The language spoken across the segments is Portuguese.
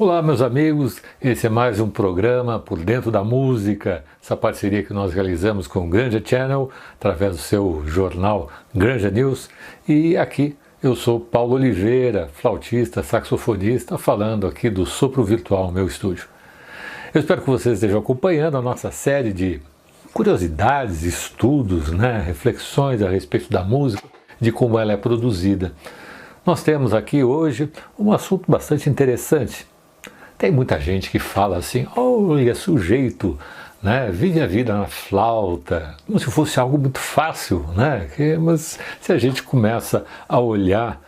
Olá, meus amigos, esse é mais um programa Por Dentro da Música, essa parceria que nós realizamos com o Granja Channel, através do seu jornal Granja News. E aqui eu sou Paulo Oliveira, flautista, saxofonista, falando aqui do Sopro Virtual, meu estúdio. Eu espero que vocês estejam acompanhando a nossa série de curiosidades, estudos, reflexões a respeito da música, de como ela é produzida. Nós temos aqui hoje um assunto bastante interessante. Tem muita gente que fala assim, olha, sujeito, vive a vida na flauta, como se fosse algo muito fácil, Mas se a gente começa a olhar,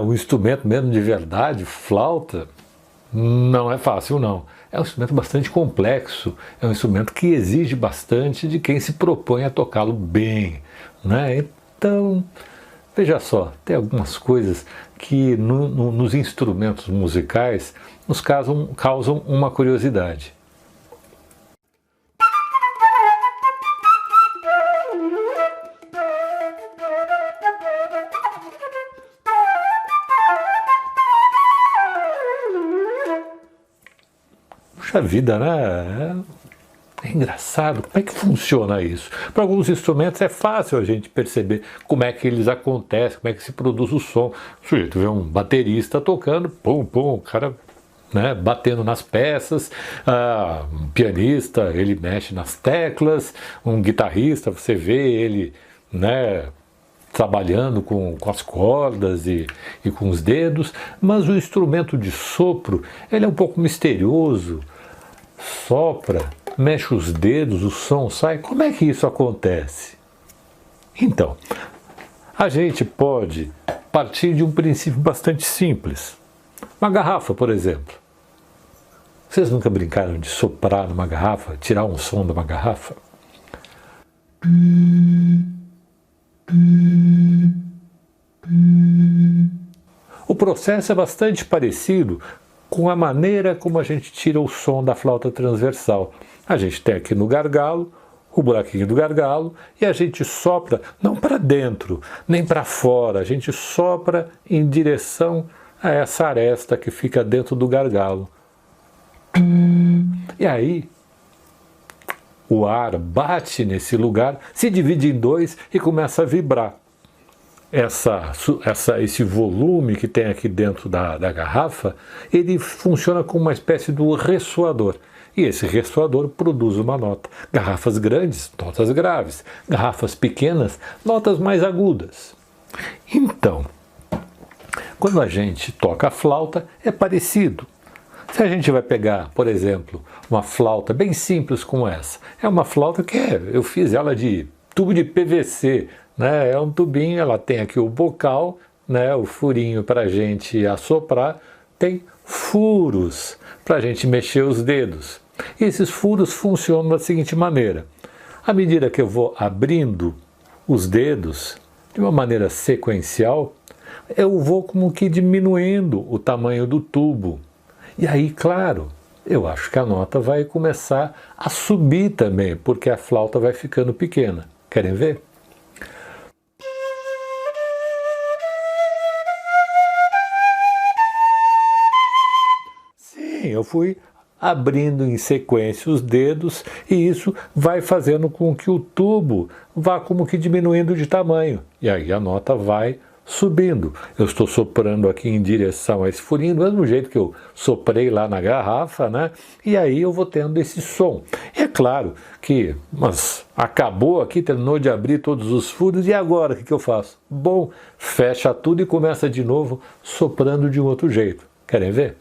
o instrumento mesmo de verdade, flauta, não é fácil não. É um instrumento bastante complexo, é um instrumento que exige bastante de quem se propõe a tocá-lo bem, Então, veja só, tem algumas coisas que nos instrumentos musicais nos causam uma curiosidade. Puxa vida, É engraçado, como é que funciona isso? Para alguns instrumentos é fácil a gente perceber como é que eles acontecem, como é que se produz o som. O sujeito vê um baterista tocando, pum, pum, o cara batendo nas peças, um pianista, ele mexe nas teclas, um guitarrista, você vê ele, trabalhando com as cordas e com os dedos, mas o instrumento de sopro, ele é um pouco misterioso, sopra, mexe os dedos, o som sai. Como é que isso acontece? Então, a gente pode partir de um princípio bastante simples. Uma garrafa, por exemplo. Vocês nunca brincaram de soprar numa garrafa, tirar um som de uma garrafa? O processo é bastante parecido com a maneira como a gente tira o som da flauta transversal. A gente tem aqui no gargalo, o buraquinho do gargalo, e a gente sopra não para dentro, nem para fora, a gente sopra em direção a essa aresta que fica dentro do gargalo. E aí, o ar bate nesse lugar, se divide em dois e começa a vibrar. Esse volume que tem aqui dentro da garrafa, ele funciona como uma espécie de ressoador. E esse ressoador produz uma nota. Garrafas grandes, notas graves. Garrafas pequenas, notas mais agudas. Então, quando a gente toca a flauta, é parecido. Se a gente vai pegar, por exemplo, uma flauta bem simples como essa, é uma flauta que eu fiz ela de tubo de PVC, é um tubinho, ela tem aqui o bocal, o furinho para a gente assoprar, tem furos para a gente mexer os dedos. E esses furos funcionam da seguinte maneira: à medida que eu vou abrindo os dedos de uma maneira sequencial, eu vou como que diminuindo o tamanho do tubo. E aí, claro, eu acho que a nota vai começar a subir também, porque a flauta vai ficando pequena. Querem ver? Sim, eu fui abrindo em sequência os dedos e isso vai fazendo com que o tubo vá como que diminuindo de tamanho. E aí a nota vai subindo. Eu estou soprando aqui em direção a esse furinho, do mesmo jeito que eu soprei lá na garrafa, E aí eu vou tendo esse som. E é claro que, mas acabou aqui, terminou de abrir todos os furos, e agora o que eu faço? Bom, fecha tudo e começa de novo soprando de um outro jeito. Querem ver?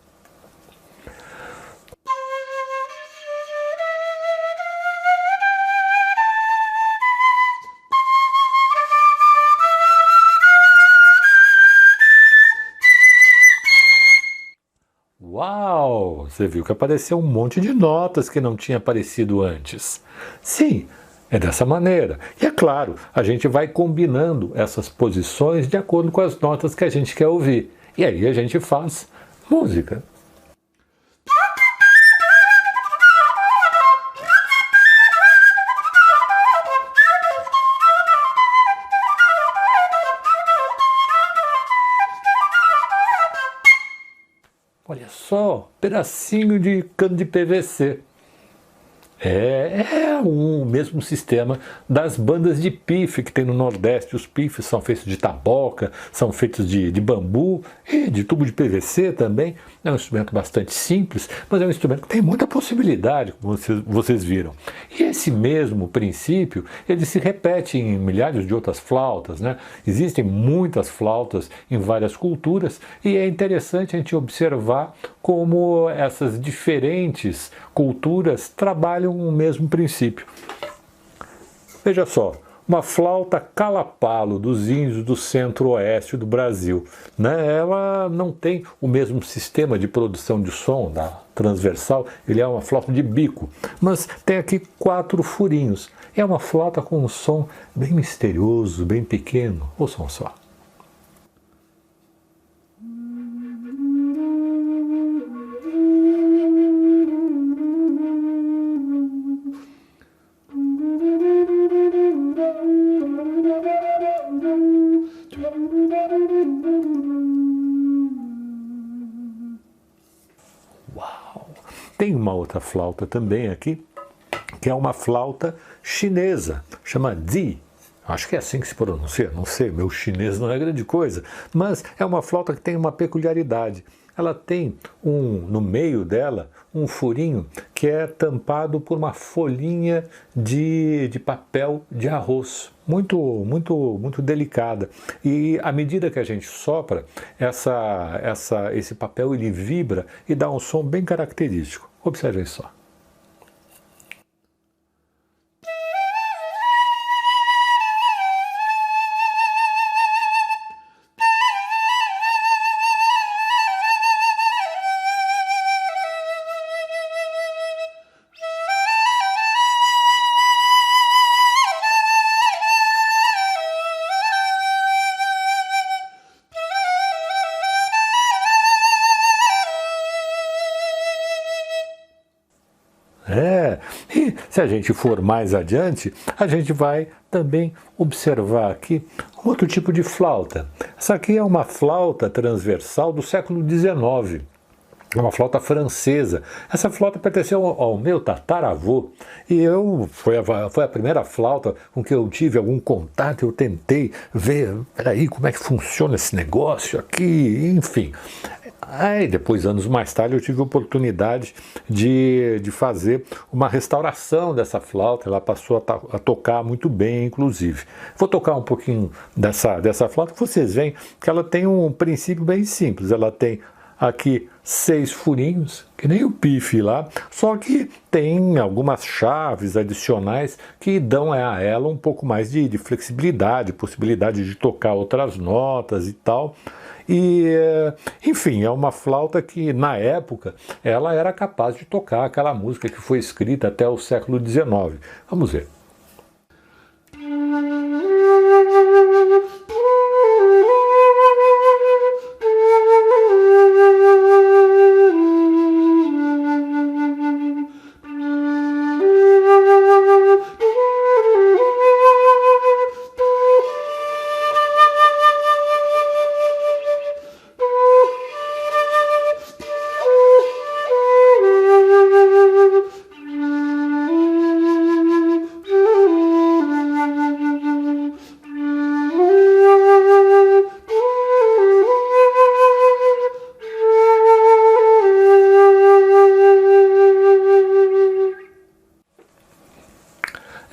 Uau! Você viu que apareceu um monte de notas que não tinha aparecido antes. Sim, é dessa maneira. E é claro, a gente vai combinando essas posições de acordo com as notas que a gente quer ouvir. E aí a gente faz música. Olha só, pedacinho de cano de PVC. É o mesmo sistema das bandas de pife que tem no Nordeste. Os pifes são feitos de taboca, são feitos de bambu e de tubo de PVC também. É um instrumento bastante simples, mas é um instrumento que tem muita possibilidade, como vocês viram. E esse mesmo princípio, ele se repete em milhares de outras flautas, né? Existem muitas flautas em várias culturas e é interessante a gente observar como essas diferentes culturas trabalham o mesmo princípio. Veja só, uma flauta calapalo dos índios do centro-oeste do Brasil, né? Ela não tem o mesmo sistema de produção de som da transversal, ele é uma flauta de bico, mas tem aqui 4 furinhos. É uma flauta com um som bem misterioso, bem pequeno. Ouçam só. Tem uma outra flauta também aqui, que é uma flauta chinesa, chama Zi. Acho que é assim que se pronuncia, não sei, meu chinês não é grande coisa, mas é uma flauta que tem uma peculiaridade. Ela tem no meio dela um furinho que é tampado por uma folhinha de papel de arroz, muito delicada. E à medida que a gente sopra, esse papel ele vibra e dá um som bem característico. Observem só. E se a gente for mais adiante, a gente vai também observar aqui um outro tipo de flauta. Essa aqui é uma flauta transversal do século XIX. É uma flauta francesa. Essa flauta pertenceu ao meu tataravô e foi a primeira flauta com que eu tive algum contato. Eu tentei ver, peraí, como é que funciona esse negócio aqui, enfim. Aí depois, anos mais tarde, eu tive a oportunidade de fazer uma restauração dessa flauta. Ela passou a tocar muito bem, inclusive. Vou tocar um pouquinho dessa flauta, vocês veem que ela tem um princípio bem simples. Ela tem aqui 6 furinhos, que nem o pife lá, só que tem algumas chaves adicionais que dão a ela um pouco mais de flexibilidade, possibilidade de tocar outras notas e tal. E, enfim, é uma flauta que, na época, ela era capaz de tocar aquela música que foi escrita até o século XIX. Vamos ver.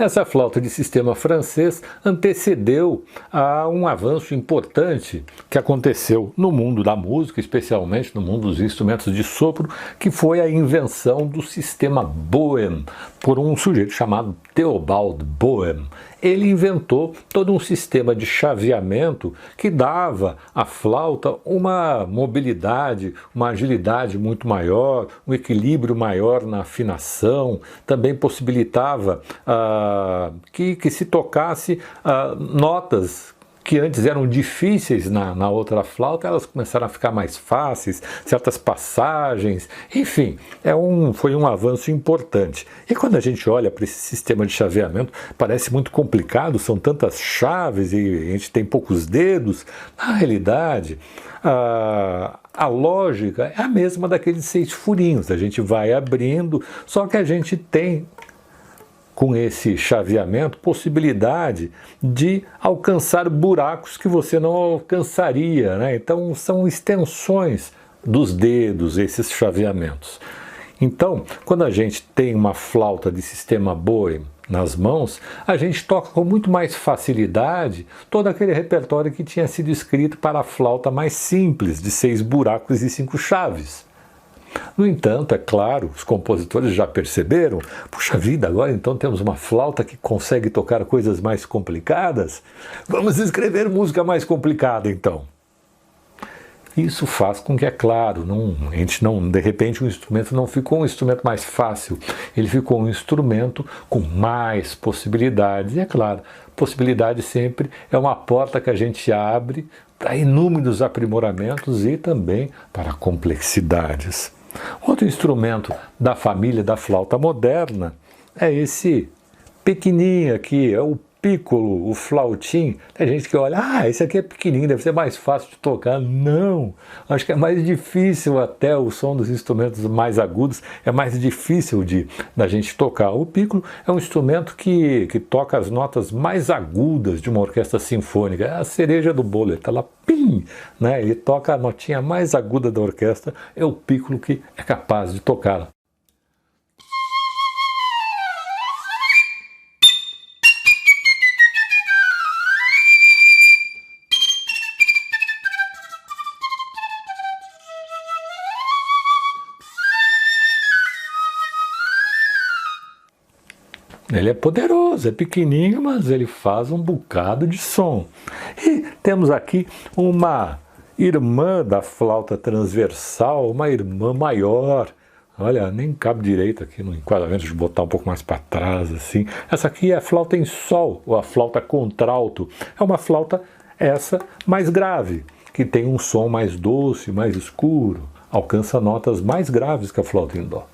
Essa flauta de sistema francês antecedeu a um avanço importante que aconteceu no mundo da música, especialmente no mundo dos instrumentos de sopro, que foi a invenção do sistema Boehm, por um sujeito chamado Theobald Boehm. Ele inventou todo um sistema de chaveamento que dava à flauta uma mobilidade, uma agilidade muito maior, um equilíbrio maior na afinação, também possibilitava que se tocasse notas que antes eram difíceis na outra flauta, elas começaram a ficar mais fáceis, certas passagens, enfim, foi um avanço importante. E quando a gente olha para esse sistema de chaveamento, parece muito complicado, são tantas chaves e a gente tem poucos dedos. Na realidade, a lógica é a mesma daqueles 6 furinhos, a gente vai abrindo, só que a gente tem, com esse chaveamento, possibilidade de alcançar buracos que você não alcançaria, né? Então são extensões dos dedos esses chaveamentos. Então, quando a gente tem uma flauta de sistema Boehm nas mãos, a gente toca com muito mais facilidade todo aquele repertório que tinha sido escrito para a flauta mais simples, de 6 buracos e 5 chaves. No entanto, é claro, os compositores já perceberam, puxa vida, agora então temos uma flauta que consegue tocar coisas mais complicadas, vamos escrever música mais complicada então. Isso faz com que, é claro, de repente o instrumento não ficou um instrumento mais fácil, ele ficou um instrumento com mais possibilidades. E é claro, possibilidade sempre é uma porta que a gente abre para inúmeros aprimoramentos e também para complexidades. Outro instrumento da família da flauta moderna é esse pequenininho aqui, é o piccolo, o flautim. Tem gente que olha, esse aqui é pequenininho, deve ser mais fácil de tocar. Não, acho que é mais difícil até o som dos instrumentos mais agudos, é mais difícil da gente tocar. O piccolo é um instrumento que toca as notas mais agudas de uma orquestra sinfônica, é a cereja do bolo, ele está lá, pim, né? Ele toca a notinha mais aguda da orquestra, é o piccolo que é capaz de tocá-la. Ele é poderoso, é pequenininho, mas ele faz um bocado de som. E temos aqui uma irmã da flauta transversal, uma irmã maior. Olha, nem cabe direito aqui no enquadramento, de botar um pouco mais para trás, assim. Essa aqui é a flauta em sol, ou a flauta contralto. É uma flauta, essa, mais grave, que tem um som mais doce, mais escuro. Alcança notas mais graves que a flauta em dó.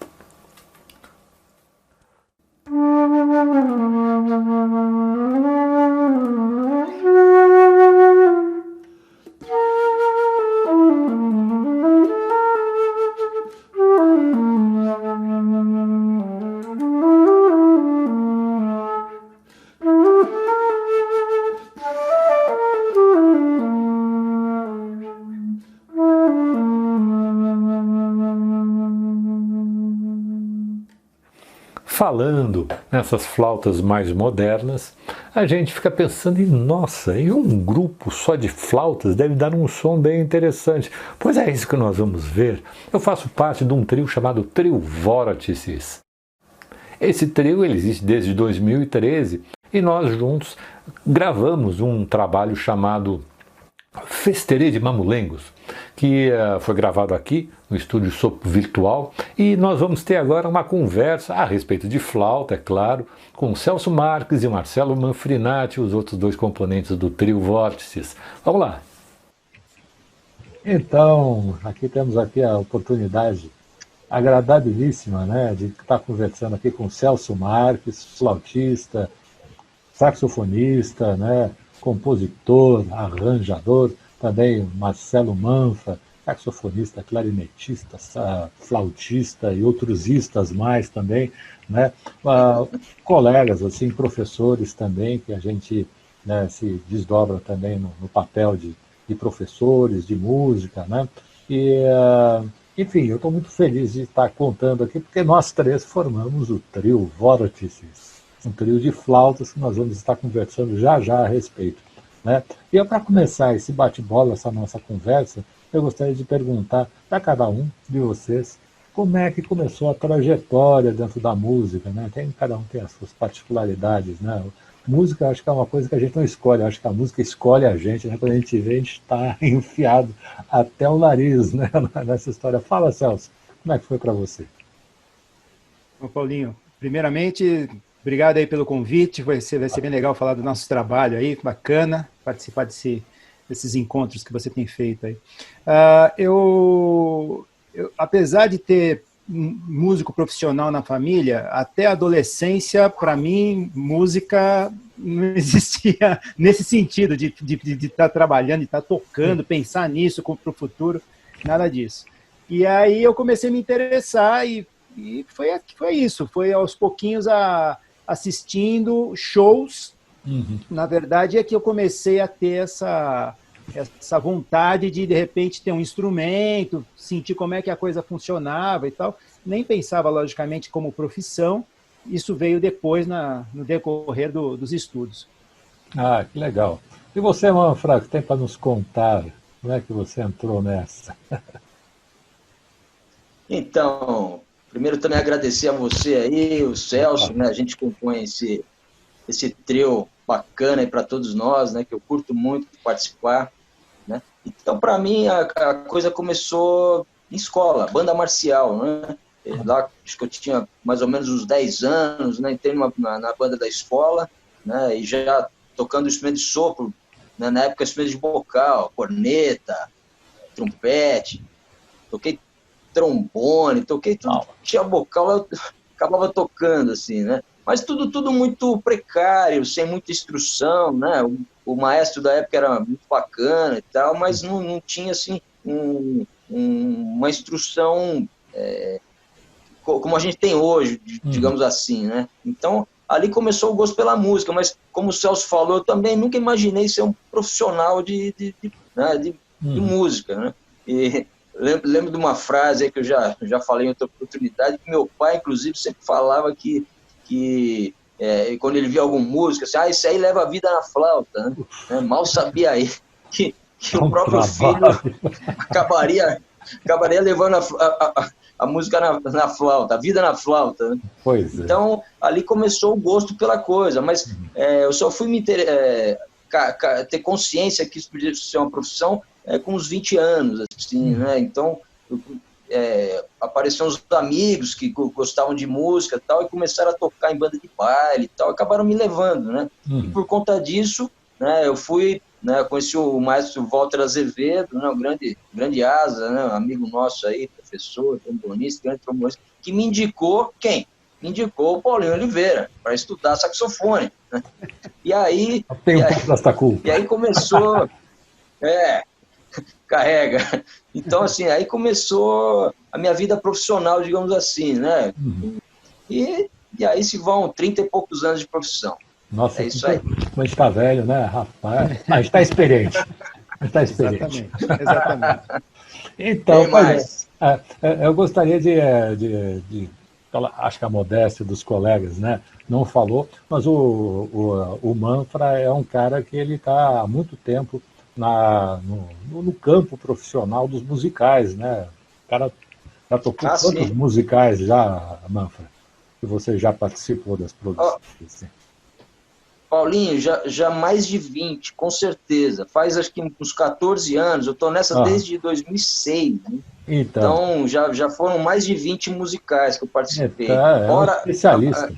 Falando nessas flautas mais modernas, a gente fica pensando em, nossa, em um grupo só de flautas deve dar um som bem interessante. Pois é isso que nós vamos ver. Eu faço parte de um trio chamado Trio Vórtices. Esse trio ele existe desde 2013 e nós juntos gravamos um trabalho chamado Festerê de Mamulengos, que foi gravado aqui no estúdio Sopro Virtual, e nós vamos ter agora uma conversa a respeito de flauta, é claro, com Celso Marques e Marcelo Manfrinati, os outros 2 componentes do Trio Vórtices. Vamos lá! Então, aqui temos aqui a oportunidade agradabilíssima, né, de estar conversando aqui com Celso Marques, flautista, saxofonista, né, compositor, arranjador, também Marcelo Manfra, saxofonista, clarinetista, flautista e outros istas mais também, né? Colegas, assim, professores também, que a gente, né, se desdobra também no papel de professores, de música, né? E, enfim, eu estou muito feliz de estar contando aqui, porque nós 3 formamos o Trio Vórtices, um trio de flautas que nós vamos estar conversando já a respeito, né? E para começar esse bate-bola, essa nossa conversa, eu gostaria de perguntar para cada um de vocês como é que começou a trajetória dentro da música, né? Cada um tem as suas particularidades, né? Música, acho que é uma coisa que a gente não escolhe, acho que a música escolhe a gente, né? Quando a gente vê, a gente está enfiado até o nariz, né? Nessa história. Fala, Celso, como é que foi para você? Ô, Paulinho, primeiramente, Obrigado aí pelo convite, vai ser bem legal falar do nosso trabalho aí, bacana participar desses encontros que você tem feito aí. Apesar de ter um músico profissional na família, até a adolescência, para mim, música não existia nesse sentido de estar trabalhando, de estar tocando, pensar nisso para o futuro, nada disso. E aí eu comecei a me interessar e foi isso, foi aos pouquinhos assistindo shows. Na verdade, é que eu comecei a ter essa vontade de repente, ter um instrumento, sentir como é que a coisa funcionava e tal. Nem pensava, logicamente, como profissão. Isso veio depois, no decorrer dos estudos. Ah, que legal. E você, Manfra, que tem para nos contar como é que você entrou nessa? Então, primeiro também agradecer a você aí, o Celso, né? A gente compõe esse trio bacana aí para todos nós, né? Que eu curto muito participar, né? Então, para mim, a coisa começou em escola, banda marcial, né? Lá, acho que eu tinha mais ou menos uns 10 anos, né? Entrei na banda da escola, né? E já tocando instrumento de sopro, né? Na época, instrumento de bocal, corneta, trompete, toquei trombone, toquei tudo que tinha bocal, eu acabava tocando, assim, né? Mas tudo muito precário, sem muita instrução, né? O maestro da época era muito bacana e tal, mas não tinha, assim, uma instrução como a gente tem hoje, digamos assim, né? Então, ali começou o gosto pela música, mas como o Celso falou, eu também nunca imaginei ser um profissional de música, né? E lembro de uma frase que eu já falei em outra oportunidade, que meu pai, inclusive, sempre falava que quando ele via algum músico, assim, isso aí leva a vida na flauta, né? Mal sabia aí que o próprio filho acabaria levando a música na flauta, a vida na flauta, né? Pois é. Então, ali começou o gosto pela coisa, mas eu só fui ter consciência que isso podia ser uma profissão com uns 20 anos, assim, né? Então, apareceram uns amigos que gostavam de música e tal, e começaram a tocar em banda de baile e tal, acabaram me levando, né? E por conta disso, né, eu fui, né, conheci o maestro Walter Azevedo, né, um grande asa, né, um amigo nosso aí, professor, trombonista, grande trombonista, que me indicou quem? Me indicou o Paulinho Oliveira para estudar saxofone, né? E aí começou, carrega. Então, assim, aí começou a minha vida profissional, digamos assim, né? E aí se vão 30 e poucos anos de profissão. Nossa, é isso aí. Mas a gente está velho, né, rapaz? A gente está experiente. Exatamente. Então, eu gostaria acho que a modéstia dos colegas, né, não falou, mas o Manfra é um cara que ele está há muito tempo no campo profissional dos musicais, né? O cara já tocou quantos musicais já, Manfra? Que você já participou das produções? Assim? Paulinho, já mais de 20, com certeza. Faz acho que uns 14 anos, eu estou nessa desde 2006. Né? Então já foram mais de 20 musicais que eu participei. É um especialista.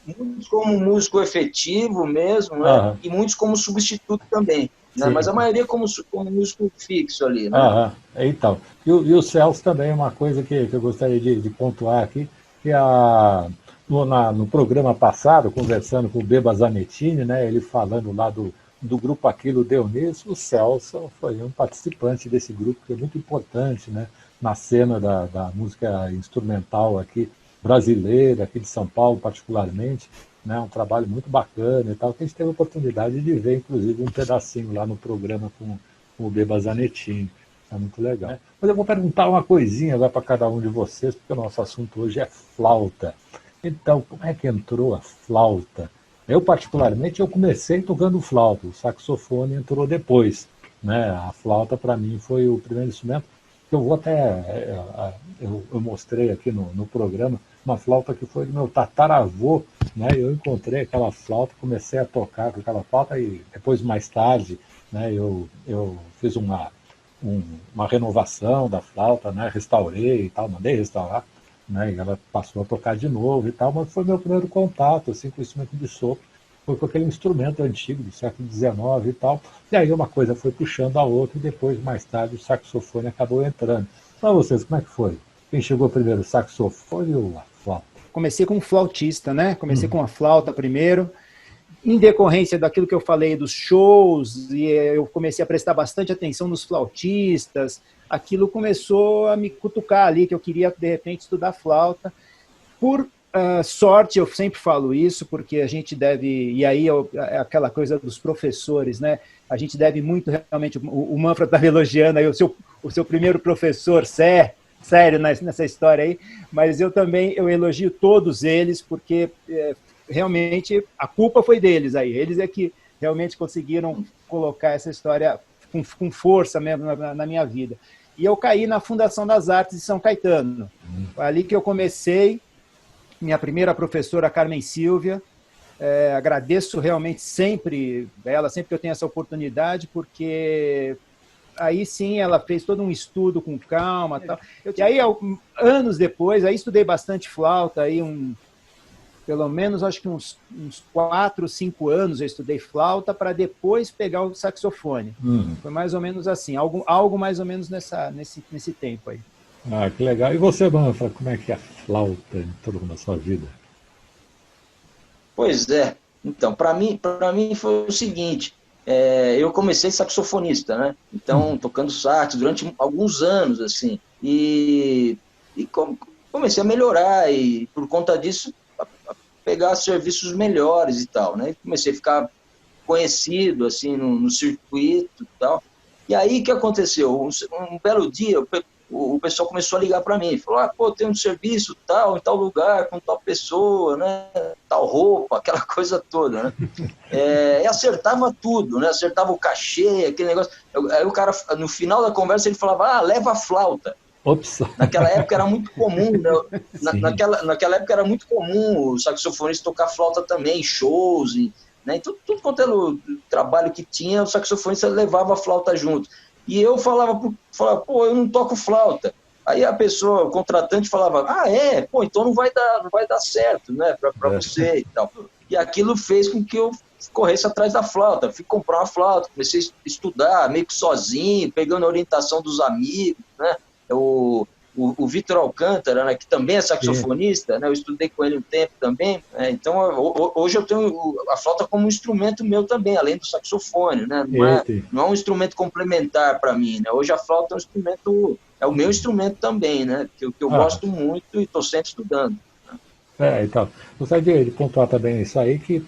Muitos como músico efetivo mesmo, né? E muitos como substituto também. Né? Mas a maioria como músico fixo ali. Né? Então, e o Celso também é uma coisa que eu gostaria de pontuar aqui, que no programa passado, conversando com o Beba Zanettini, né, ele falando lá do grupo Aquilo Deu Nisso, o Celso foi um participante desse grupo que é muito importante, né, na cena da música instrumental aqui brasileira, aqui de São Paulo particularmente, né, um trabalho muito bacana e tal, que a gente teve a oportunidade de ver, inclusive, um pedacinho lá no programa com o Beba Zanettini. É muito legal. Mas eu vou perguntar uma coisinha para cada um de vocês, porque o nosso assunto hoje é flauta. Então, como é que entrou a flauta? Eu, particularmente, eu comecei tocando flauta, o saxofone entrou depois. Né? A flauta, para mim, foi o primeiro instrumento. Eu vou até... Eu mostrei aqui no programa uma flauta que foi do meu tataravô, né? Eu encontrei aquela flauta, comecei a tocar com aquela flauta e depois, mais tarde, né, eu fiz uma renovação da flauta, né? Restaurei e tal, mandei restaurar. né? E ela passou a tocar de novo e tal, mas foi meu primeiro contato assim, com o instrumento de sopro, foi com aquele instrumento antigo do século XIX e tal. E aí uma coisa foi puxando a outra e depois, mais tarde, o saxofone acabou entrando. Para vocês, como é que foi? Quem chegou primeiro, o saxofone ou a flauta? Comecei como flautista, né? Comecei com a flauta primeiro, em decorrência daquilo que eu falei dos shows, e eu comecei a prestar bastante atenção nos flautistas, aquilo começou a me cutucar ali, que eu queria, de repente, estudar flauta. Por sorte, eu sempre falo isso, porque a gente deve, e aí é aquela coisa dos professores, né? A gente deve muito, realmente, o Manfra estava elogiando aí o seu primeiro professor, sério nessa história aí, mas eu também eu elogio todos eles, porque realmente a culpa foi deles aí. Eles é que realmente conseguiram colocar essa história com força mesmo na minha vida. E eu caí na Fundação das Artes de São Caetano. Ali que eu comecei, minha primeira professora, Carmen Silvia. Agradeço realmente sempre ela, sempre que eu tenho essa oportunidade, porque aí sim ela fez todo um estudo com calma. Tal. E aí, anos depois, aí estudei bastante flauta, aí pelo menos acho que uns 4, 5 anos eu estudei flauta para depois pegar o saxofone. Foi mais ou menos assim, algo mais ou menos nesse tempo aí. Ah, que legal. E você, Manfra, como é que a flauta entrou na sua vida? Pois é. Então, para mim foi o seguinte, eu comecei saxofonista, né? Então, tocando sax durante alguns anos, assim, e comecei a melhorar e por conta disso a pegar serviços melhores e tal, né? E comecei a ficar conhecido, assim, no circuito e tal. E aí, o que aconteceu? Um belo dia, o pessoal começou a ligar para mim, falou, pô, tem um serviço tal, em tal lugar, com tal pessoa, né, tal roupa, aquela coisa toda, né? E acertava tudo, né? Acertava o cachê, aquele negócio. Aí o cara, no final da conversa, ele falava, leva a flauta. Ops! Naquela época era muito comum, né? Sim. Naquela época era muito comum o saxofonista tocar flauta também, em shows, né? Então, tudo quanto era o trabalho que tinha, o saxofonista levava a flauta junto. E eu falava, pô, eu não toco flauta. Aí a pessoa, o contratante falava, pô, então não vai dar certo, né, para você e tal. E aquilo fez com que eu corresse atrás da flauta. Fui comprar uma flauta, comecei a estudar meio que sozinho, pegando a orientação dos amigos, né? O Vitor Alcântara, né, que também é Sim. saxofonista, né, eu estudei com ele um tempo também, né, então hoje eu tenho a flauta como um instrumento meu também, além do saxofone, né, Eita. não é um instrumento complementar para mim, né, hoje a flauta é um instrumento, é o meu instrumento também, né, que eu Ah, gosto muito e estou sempre estudando. então, gostaria de pontuar também isso aí que,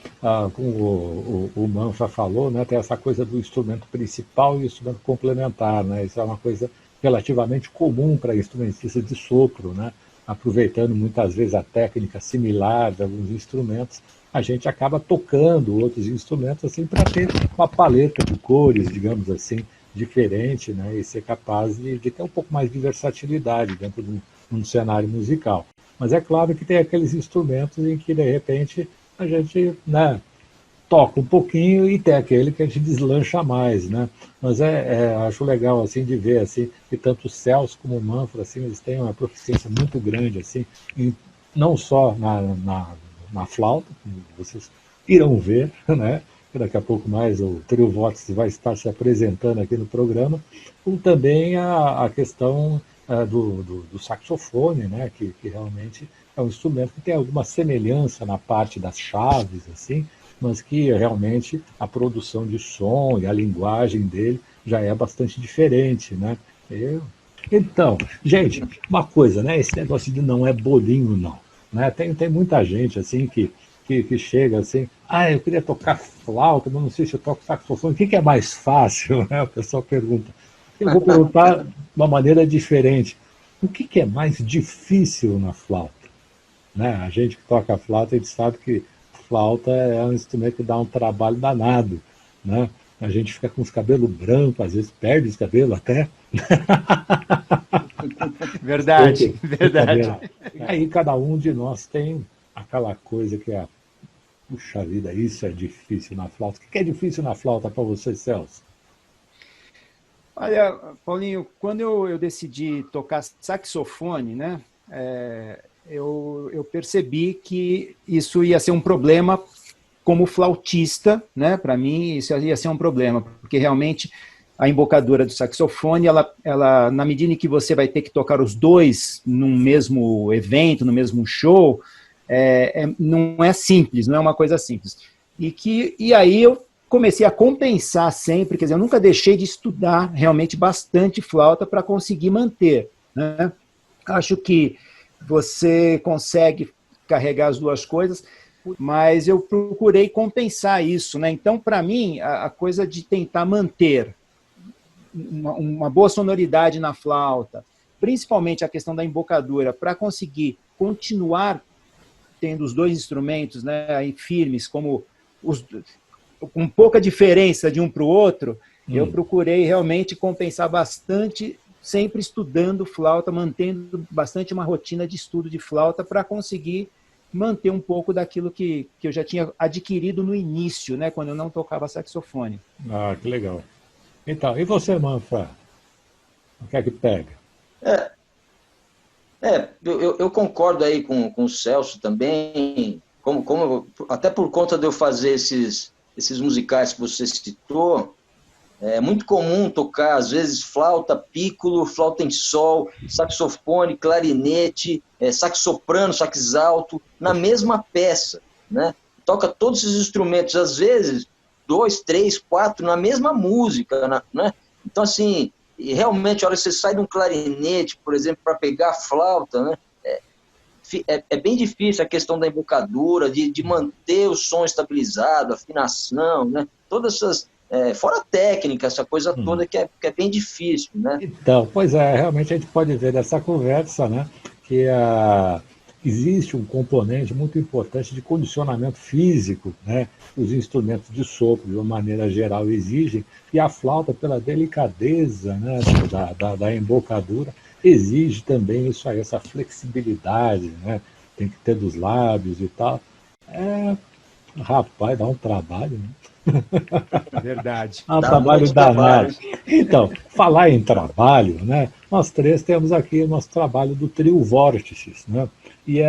como o Manfra falou, né, tem essa coisa do instrumento principal e o instrumento complementar, né, isso é uma coisa relativamente comum para instrumentistas de sopro, né, aproveitando muitas vezes a técnica similar de alguns instrumentos, a gente acaba tocando outros instrumentos assim para ter uma paleta de cores, digamos assim, diferente, né, e ser capaz de ter um pouco mais de versatilidade dentro de um cenário musical. Mas é claro que tem aqueles instrumentos em que, de repente, a gente, né, toca um pouquinho e tem aquele que a gente deslancha mais, né? Mas acho legal, assim, de ver, assim, que tanto o Celso como o Manfra, assim, eles têm uma proficiência muito grande, assim, não só na flauta, como vocês irão ver, né? Daqui a pouco mais o Trio Vox vai estar se apresentando aqui no programa, como também a questão do saxofone, né? Que realmente é um instrumento que tem alguma semelhança na parte das chaves, assim, mas que realmente a produção de som e a linguagem dele já é bastante diferente, né? Então, gente, uma coisa, né? Esse negócio de não é bolinho, não. Né? Tem muita gente assim que chega assim, eu queria tocar flauta, mas não sei se eu toco saxofone. O que é mais fácil? Né? O pessoal pergunta. Eu vou perguntar de uma maneira diferente. O que é mais difícil na flauta? Né? A gente que toca flauta, a gente sabe que flauta é um instrumento que dá um trabalho danado. Né? A gente fica com os cabelos brancos, às vezes perde os cabelos até. Verdade, verdade. Brincadeira. E aí cada um de nós tem aquela coisa que é, puxa vida, isso é difícil na flauta. O que é difícil na flauta para você, Celso? Olha, Paulinho, quando eu decidi tocar saxofone, né? eu percebi que isso ia ser um problema como flautista, né? Para mim, isso ia ser um problema, porque realmente a embocadura do saxofone, ela, na medida em que você vai ter que tocar os dois num mesmo evento, no mesmo show, não é simples, não é uma coisa simples. E aí eu comecei a compensar sempre, quer dizer, eu nunca deixei de estudar realmente bastante flauta para conseguir manter, né? Acho que você consegue carregar as duas coisas, mas eu procurei compensar isso, né? Então, para mim, a coisa de tentar manter uma boa sonoridade na flauta, principalmente a questão da embocadura, para conseguir continuar tendo os dois instrumentos, né, firmes, com pouca diferença de um para o outro, eu procurei realmente compensar bastante, sempre estudando flauta, mantendo bastante uma rotina de estudo de flauta para conseguir manter um pouco daquilo que eu já tinha adquirido no início, né, quando eu não tocava saxofone. Ah, que legal. Então, e você, Manfra? O que é que pega? Eu concordo aí com o Celso também, até por conta de eu fazer esses musicais que você citou, é muito comum tocar, às vezes, flauta, pícolo, flauta em sol, saxofone, clarinete, sax soprano, sax alto, na mesma peça, né? Toca todos esses instrumentos, às vezes, 2, 3, 4, na mesma música, né? Então, assim, e realmente, a hora que você sai de um clarinete, por exemplo, para pegar a flauta, né? É bem difícil a questão da embocadura, de manter o som estabilizado, afinação, né? Todas essas... fora a técnica, essa coisa toda que é bem difícil, né? Então, pois realmente a gente pode ver dessa conversa, né, que existe um componente muito importante de condicionamento físico, né, que os instrumentos de sopro, de uma maneira geral, exigem, e a flauta, pela delicadeza, né, da embocadura, exige também isso aí, essa flexibilidade, né, tem que ter dos lábios e tal. Rapaz, dá um trabalho, né? Verdade. É um Dá trabalho muito danado. trabalho. Então, falar em trabalho, né? Nós três temos aqui o nosso trabalho do trio Vórtices, né? E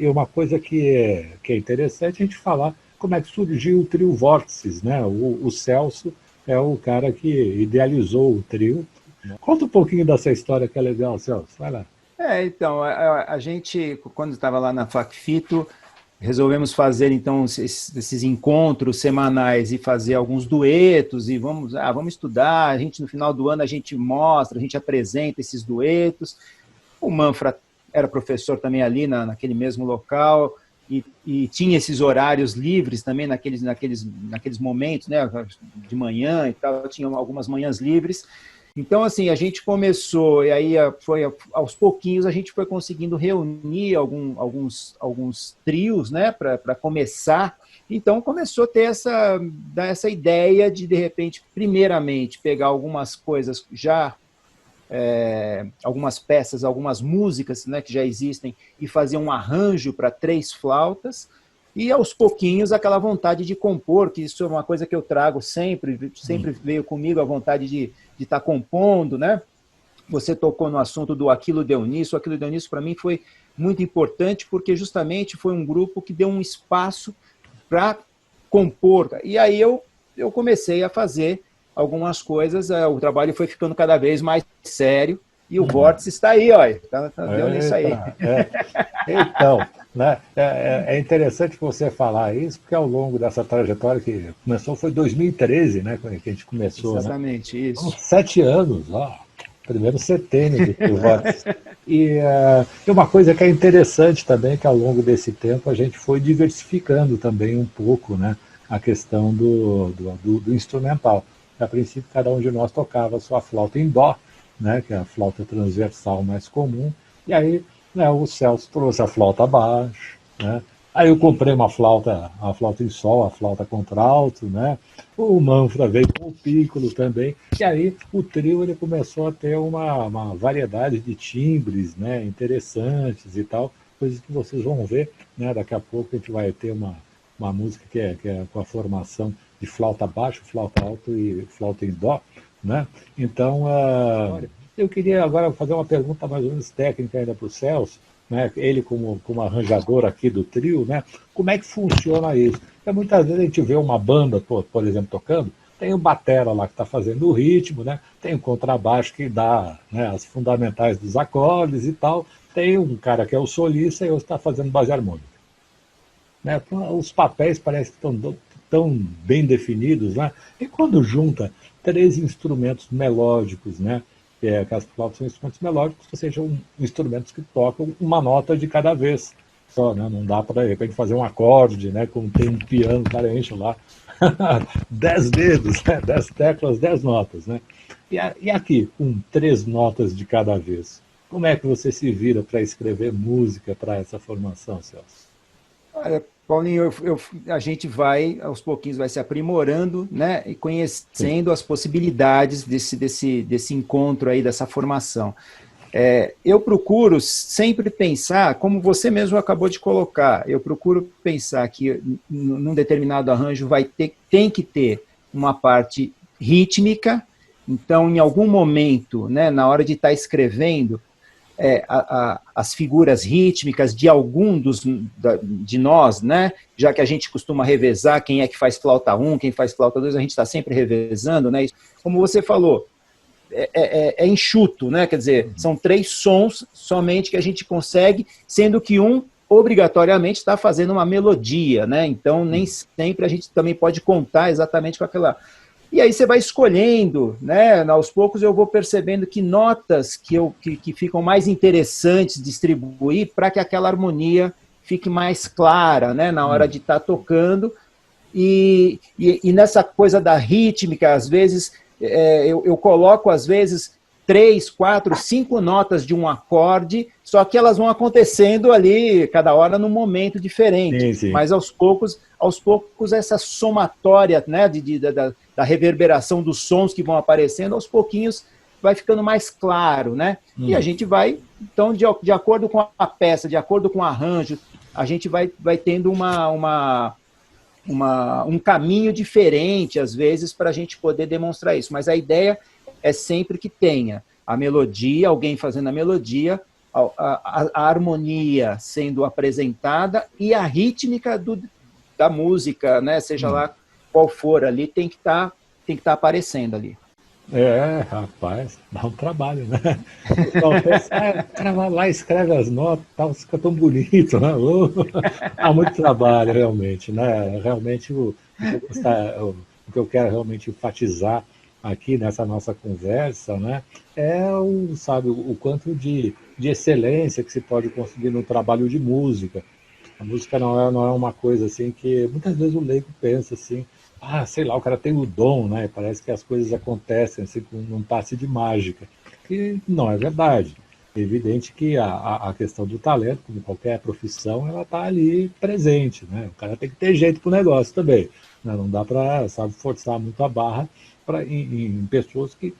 uma coisa que é interessante a gente falar como é que surgiu o trio Vórtices, né? O Celso é o cara que idealizou o trio. Conta um pouquinho dessa história que é legal, Celso. Vai lá. Então, a gente, quando estava lá na Facfito, resolvemos fazer, então, esses encontros semanais e fazer alguns duetos, e vamos estudar, a gente, no final do ano, a gente mostra, a gente apresenta esses duetos. O Manfra era professor também ali, naquele mesmo local, e tinha esses horários livres também naqueles momentos, né, de manhã e tal, tinha algumas manhãs livres. Então, assim, a gente começou, e aí aos pouquinhos a gente foi conseguindo reunir alguns trios, né, para começar. Então, começou a ter essa ideia de repente, primeiramente, pegar algumas coisas já, algumas peças, algumas músicas, né, que já existem, e fazer um arranjo para 3 flautas, e aos pouquinhos aquela vontade de compor, que isso é uma coisa que eu trago sempre veio comigo a vontade de estar compondo, né? Você tocou no assunto do Aquilo Dionísio. O Aquilo Dionísio, para mim, foi muito importante, porque justamente foi um grupo que deu um espaço para compor. E aí eu comecei a fazer algumas coisas, o trabalho foi ficando cada vez mais sério, e o Vórtice está aí, ó, deu nisso aí. Então, né, é interessante você falar isso, porque ao longo dessa trajetória que começou, foi 2013, né, quando a gente começou. Exatamente, né? isso. 7 anos, ó, primeiro setênio do Vórtice. E uma coisa que é interessante também, que ao longo desse tempo a gente foi diversificando também um pouco, né, a questão do instrumental. A princípio, cada um de nós tocava a sua flauta em dó, né, que é a flauta transversal mais comum, e aí, né, o Celso trouxe a flauta baixo, né? Aí eu comprei uma flauta em sol, a flauta contralto, né? O Manfra veio com o pícolo também, e aí o trio ele começou a ter uma variedade de timbres, né, interessantes e tal, coisas que vocês vão ver, né? Daqui a pouco a gente vai ter uma música que é com a formação de flauta baixo, flauta alto e flauta em dó, né? Então, Eu queria agora fazer uma pergunta mais ou menos técnica ainda para o Celso, né? Ele como arranjador aqui do trio, né? Como é que funciona isso? Porque muitas vezes a gente vê uma banda, por exemplo, tocando, tem o batera lá que está fazendo o ritmo, né? Tem o contrabaixo que dá, né, as fundamentais dos acordes e tal, tem um cara que é o solista e outro está fazendo base harmônica. Né? Os papéis parecem que estão tão bem definidos, né? E quando junta três instrumentos melódicos, né? Que as flautas são instrumentos melódicos, ou seja, instrumentos que tocam uma nota de cada vez só, né? Não dá para, de repente, fazer um acorde, né? Como tem um piano, o cara enche lá 10 dedos, né? 10 teclas, 10 notas, né? E aqui, com 3 notas de cada vez, como é que você se vira para escrever música para essa formação, Celso? Olha, Paulinho, a gente vai, aos pouquinhos, vai se aprimorando, né, e conhecendo as possibilidades desse encontro aí, dessa formação. Eu procuro sempre pensar, como você mesmo acabou de colocar, eu procuro pensar que num determinado arranjo tem que ter uma parte rítmica, então, em algum momento, né, na hora de estar escrevendo, as figuras rítmicas de algum de nós, né? Já que a gente costuma revezar quem é que faz flauta 1, quem faz flauta 2, a gente está sempre revezando, né? Como você falou, é enxuto, né? Quer dizer, são 3 sons somente que a gente consegue, sendo que um obrigatoriamente está fazendo uma melodia, né? Então nem sempre a gente também pode contar exatamente com aquela. E aí você vai escolhendo, né? Aos poucos eu vou percebendo que notas que ficam mais interessantes de distribuir para que aquela harmonia fique mais clara, né? Na hora de estar tocando. E nessa coisa da rítmica, às vezes, eu coloco, às vezes, 3, 4, 5 notas de um acorde, só que elas vão acontecendo ali, cada hora num momento diferente. Sim, sim. Mas aos poucos essa somatória, né, da reverberação dos sons que vão aparecendo, aos pouquinhos vai ficando mais claro, né? E a gente vai, então, de acordo com a peça, de acordo com o arranjo, a gente vai tendo um caminho diferente, às vezes, para a gente poder demonstrar isso. Mas a ideia é sempre que tenha a melodia, alguém fazendo a melodia, a harmonia sendo apresentada e a rítmica da música, né? Seja lá qual for ali, tem que estar aparecendo ali. Rapaz, dá um trabalho, né? Então, o cara vai lá, escreve as notas, tal, fica tão bonito, né? Dá muito trabalho, realmente, né? Realmente, o que eu quero realmente enfatizar aqui nessa nossa conversa, né? Sabe, o quanto de excelência que se pode conseguir no trabalho de música. A música não é uma coisa assim que muitas vezes o leigo pensa assim, sei lá, o cara tem o dom, né? Parece que as coisas acontecem assim, num passe de mágica. E não é verdade. É evidente que a questão do talento, como qualquer profissão, ela está ali presente, né? O cara tem que ter jeito para o negócio também, né? Não dá para, forçar muito a barra em pessoas que,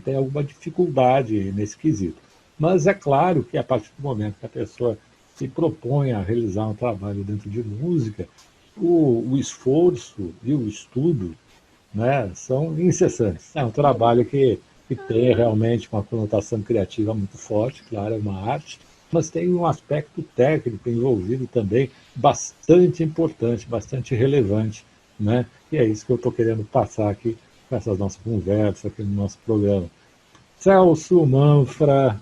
têm alguma dificuldade nesse quesito. Mas é claro que a partir do momento que a pessoa se propõe a realizar um trabalho dentro de música, o esforço e o estudo, né, são incessantes. É um trabalho que tem realmente uma conotação criativa muito forte, claro, é uma arte, mas tem um aspecto técnico envolvido também bastante importante, bastante relevante, né? E é isso que eu estou querendo passar aqui com essas nossas conversas, aqui no nosso programa. Celso Manfra,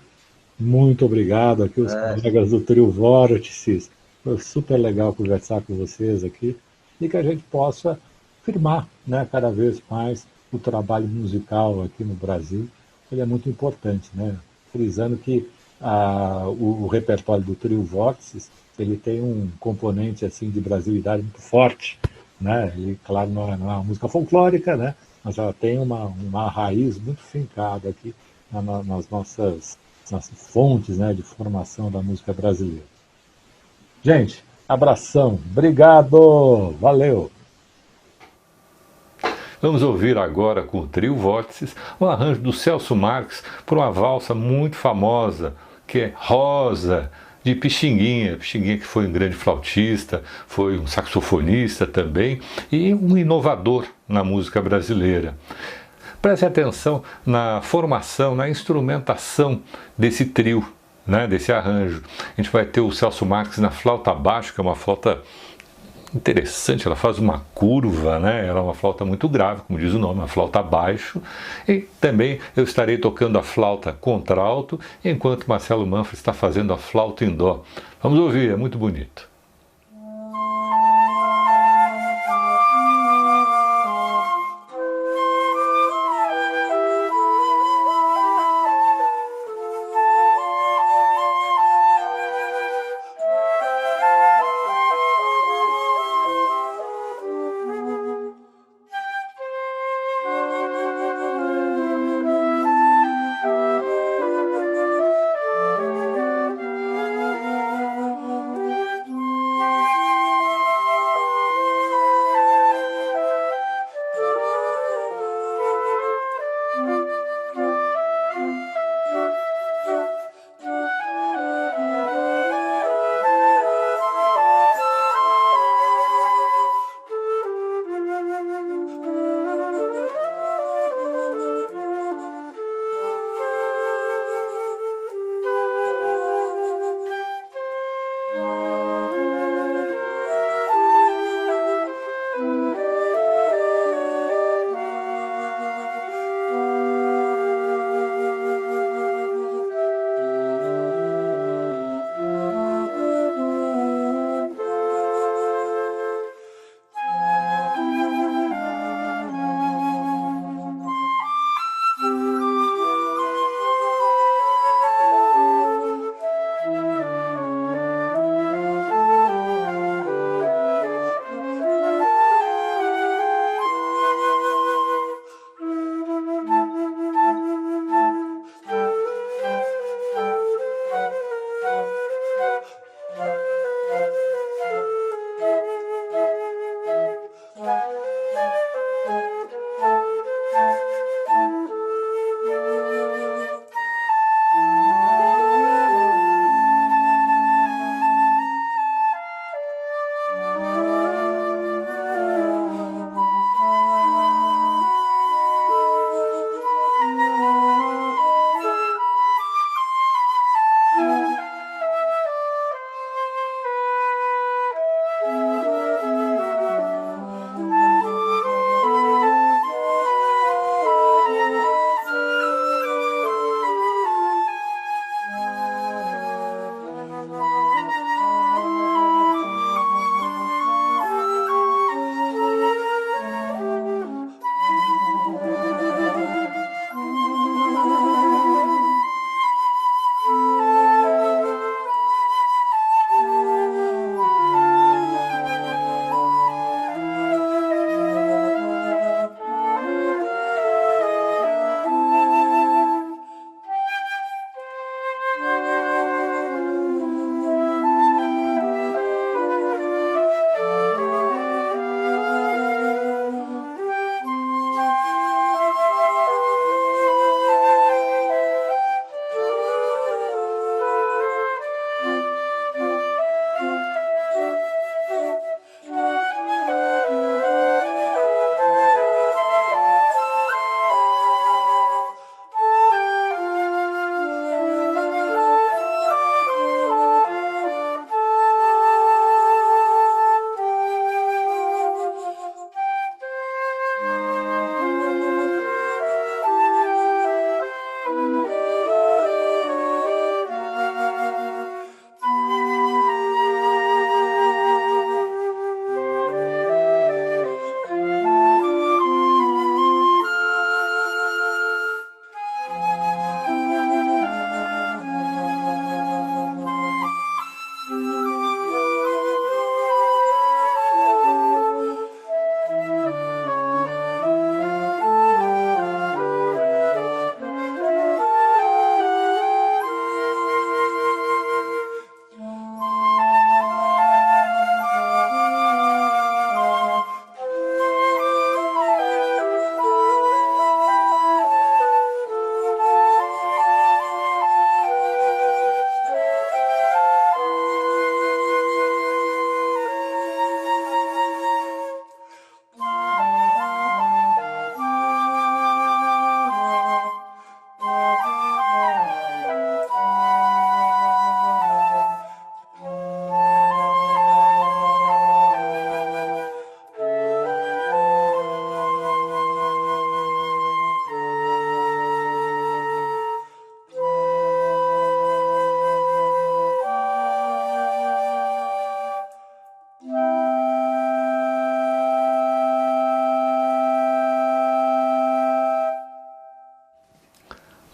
muito obrigado aqui, os colegas do Trio Vórtices. Foi super legal conversar com vocês aqui e que a gente possa firmar, né, cada vez mais o trabalho musical aqui no Brasil. Ele é muito importante, né? Frisando que o repertório do Trio Vórtices, ele tem um componente assim de brasilidade muito forte, né? Ele, claro, não é uma música folclórica, né? Mas ela tem uma raiz muito fincada aqui nas nossas fontes, né, de formação da música brasileira. Gente, abração, obrigado, valeu! Vamos ouvir agora com o Trio Vórtices o arranjo do Celso Marques por uma valsa muito famosa, que é Rosa, de Pixinguinha. Pixinguinha que foi um grande flautista, foi um saxofonista também e um inovador na música brasileira. Preste atenção na formação, na instrumentação desse trio, né, desse arranjo. A gente vai ter o Celso Marques na flauta baixo, que é uma flauta interessante, ela faz uma curva, né? Ela é uma flauta muito grave, como diz o nome, uma flauta baixo. E também eu estarei tocando a flauta contralto, enquanto Marcelo Manfra está fazendo a flauta em dó. Vamos ouvir, é muito bonito.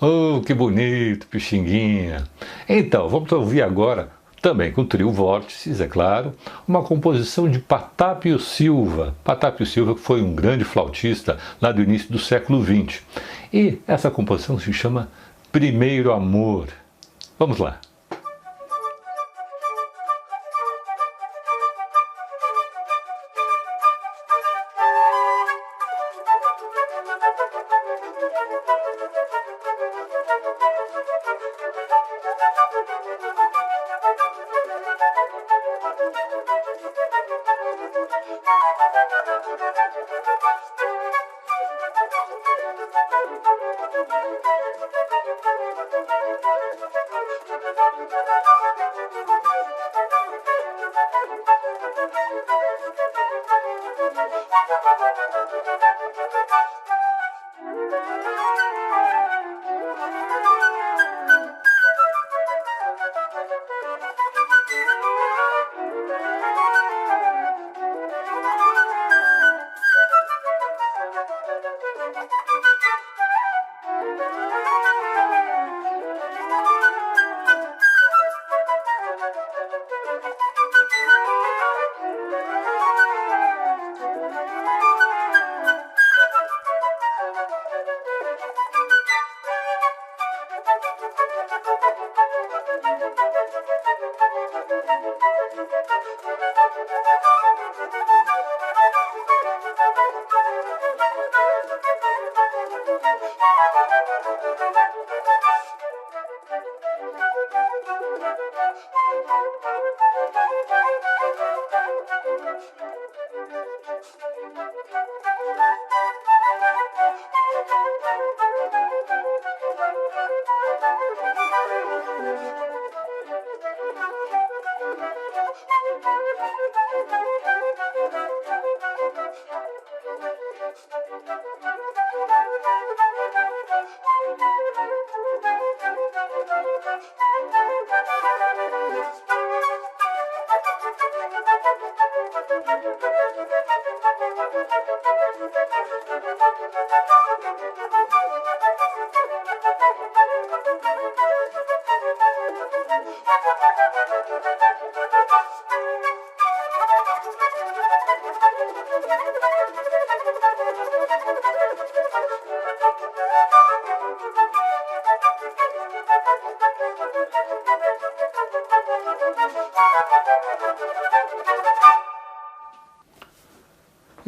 Oh, que bonito, Pixinguinha. Então, vamos ouvir agora, também com o trio Vórtices, é claro, uma composição de Patápio Silva. Patápio Silva que foi um grande flautista lá do início do século XX. E essa composição se chama Primeiro Amor. Vamos lá.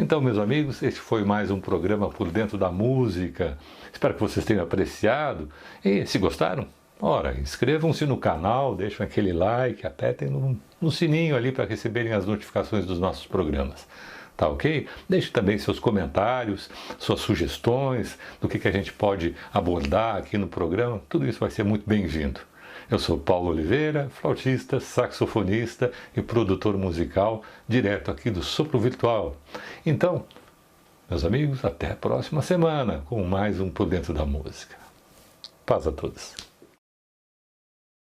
Então, meus amigos, este foi mais um programa Por Dentro da Música. Espero que vocês tenham apreciado. E se gostaram, ora, inscrevam-se no canal, deixem aquele like, apertem no sininho ali para receberem as notificações dos nossos programas. Tá ok? Deixe também seus comentários, suas sugestões do que a gente pode abordar aqui no programa. Tudo isso vai ser muito bem-vindo. Eu sou Paulo Oliveira, flautista, saxofonista e produtor musical, direto aqui do Sopro Virtual. Então, meus amigos, até a próxima semana com mais um Por Dentro da Música. Paz a todos.